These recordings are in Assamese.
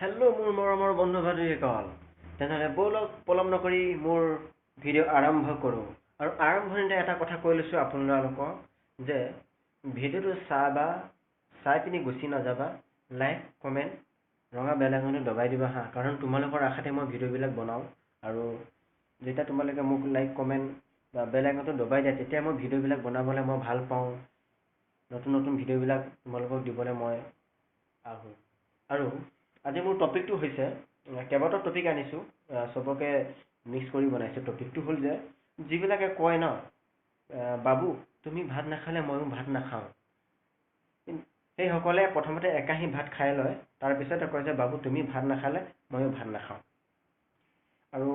হেল্ল' মোৰ মৰমৰ বন্ধু বান্ধৱীসকল। তেনেহ'লে ব'লক পলম নকৰি মোৰ ভিডিঅ' আৰম্ভ কৰোঁ। আৰু আৰম্ভণিতে এটা কথা কৈ লৈছোঁ আপোনালোকক যে ভিডিঅ'টো চাই পিনি গুচি নাযাবা। লাইক কমেণ্ট ৰঙা বেল আইকনটো দবাই দিবা হা, কাৰণ তোমালোকৰ আশাতে মই ভিডিঅ'বিলাক বনাওঁ। আৰু যেতিয়া তোমালোকে মোক লাইক কমেণ্ট বা বেল আইকনটো দবাই দিয়া, তেতিয়া মই ভিডিঅ'বিলাক বনাবলৈ মই ভাল পাওঁ। নতুন নতুন ভিডিঅ'বিলাক তোমালোকক দিবলৈ মই আহোঁ। আৰু আজি মোৰ টপিকটো হৈছে, কেইবাটাও টপিক আনিছোঁ, চবকে মিক্স কৰি বনাইছোঁ। টপিকটো হ'ল যে যিবিলাকে কয় ন, বাবু তুমি ভাত নাখালে ময়ো ভাত নাখাওঁ, সেইসকলে প্ৰথমতে একাহী ভাত খাই লয়, তাৰপিছতে কয় যে বাবু তুমি ভাত নাখালে ময়ো ভাত নাখাওঁ। আৰু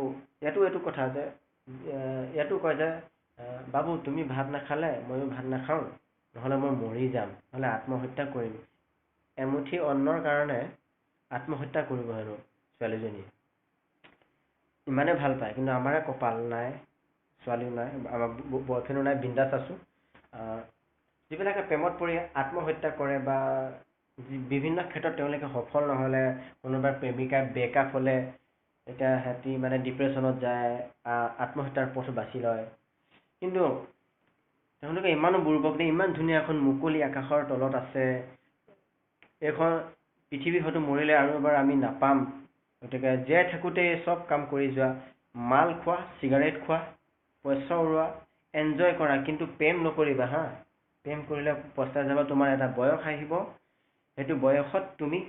এইটো কথা যে ইয়াতো কয় যে বাবু তুমি ভাত নাখালে ময়ো ভাত নাখাওঁ, নহ'লে মই মৰি যাম, নহ'লে আত্মহত্যা কৰিম। এমুঠি অন্নৰ কাৰণে আত্মহত্যা কৰিব হেনো ছোৱালীজনীয়ে। ইমানে ভাল পায়, কিন্তু আমাৰে কপাল নাই, ছোৱালীও নাই, আমাৰ বয়ফ্ৰেণ্ডো নাই, বিন্দাছ আছোঁ। যিবিলাকে প্ৰেমত পৰি আত্মহত্যা কৰে বা বিভিন্ন ক্ষেত্ৰত তেওঁলোকে সফল নহ'লে, কোনোবা প্ৰেমিকাৰ ব্ৰেকআপ হ'লে এতিয়া সিহঁতি মানে ডিপ্ৰেশ্যনত যায়, আত্মহত্যাৰ পথ বাছি লয়। কিন্তু তেওঁলোকে ইমানো বুৰ্বক নে, ইমান ধুনীয়া এখন মুকলি আকাশৰ তলত আছে। এইখন পৃথিৱী হয়তো মৰিলে আৰু এবাৰ আমি নাপাম, গতিকে জীয়াই থাকোঁতে চব কাম কৰি যোৱা। মাল খোৱা, চিগাৰেট খোৱা, পইচা উৰোৱা, এনজয় কৰা, কিন্তু প্ৰেম নকৰিবা হা। প্ৰেম কৰিলে পস্তাই যাবা। তোমাৰ এটা বয়স আহিব, সেইটো বয়সত তুমি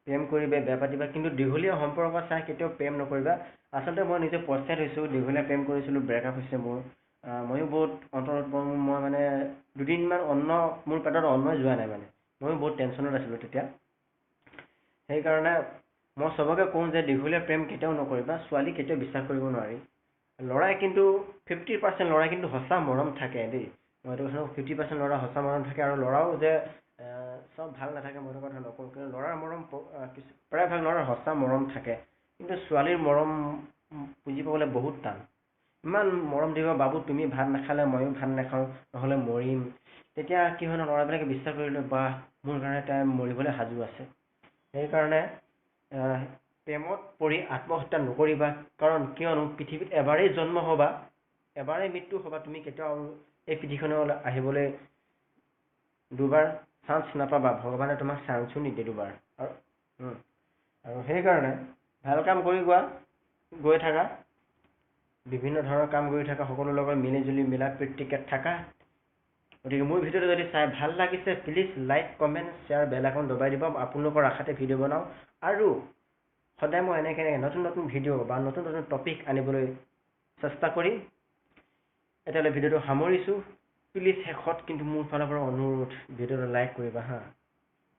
প্ৰেম কৰিবা, বেয়া পাতিবা, কিন্তু দীঘলীয়া সম্পৰ্ক চাই কেতিয়াও প্ৰেম নকৰিবা। আচলতে মই নিজে পস্তাই থৈছোঁ, দীঘলীয়া প্ৰেম কৰিছিলোঁ, ব্ৰেকআপ হৈছে মোৰ। ময়ো বহুত অন্তৰত মই মানে দুদিনমান মোৰ পেটত অন্নই যোৱা নাই, মানে ময়ো বহুত টেনশ্যনত আছিলোঁ তেতিয়া। সেইকাৰণে মই চবকে কওঁ যে দীঘলীয়া প্ৰেম কেতিয়াও নকৰিবা। ছোৱালী কেতিয়াও বিশ্বাস কৰিব নোৱাৰি। ল'ৰাই কিন্তু 50% ল'ৰাই কিন্তু সঁচা মৰম থাকে দেই। মই এইটো কথা 50% ল'ৰা সঁচা মৰম থাকে, আৰু ল'ৰাও যে চব ভাল নাথাকে মই এইটো কথা নকওঁ, কিন্তু ল'ৰাৰ মৰম প্ৰায়ভাগ ল'ৰাৰ সঁচা মৰম থাকে, কিন্তু ছোৱালীৰ মৰম বুজি পাবলৈ বহুত টান। ইমান মৰম দিব, বাবু তুমি ভাত নাখালে ময়ো ভাত নাখাওঁ, নহ'লে মৰিম। তেতিয়া কি হয় ন, ল'ৰাবিলাকে বিশ্বাস কৰিলে, বা মোৰ কাৰণে তাই মৰিবলৈ সাজু আছে। সেইকাৰণে প্ৰেমত পৰি আত্মহত্যা নকৰিবা, কিয়নো পৃথিৱীত এবাৰেই জন্ম হ'বা, এবাৰেই মৃত্যু হ'বা। তুমি কেতিয়াও এই পৃথিৱীখনলৈ আহিবলৈ দুবাৰ চান্স নাপাবা, ভগৱানে তোমাক চান্সো নিদিয়ে দুবাৰ। আৰু সেইকাৰণে ভাল কাম কৰি গৈ থাকা, বিভিন্ন ধৰণৰ কাম কৰি থাকা, সকলো লগত মিলিজুলি মিলা প্ৰীতিকে থাকা। গতিকে মোৰ ভিডিঅ'টো যদি চাই ভাল লাগিছে, please like comment share bell icon দবাই দিব। আপোনালোকৰ আশাতে ভিডিঅ' বনাওঁ, আৰু সদায় মই এনেকৈ নতুন নতুন ভিডিঅ' বা নতুন নতুন টপিক আনিবলৈ চেষ্টা কৰিম। এতিয়ালৈ ভিডিঅ'টো সামৰিছোঁ। প্লিজ শেষত কিন্তু মোৰ ফালৰ পৰা অনুৰোধ, ভিডিঅ'টো লাইক কৰিবা হা।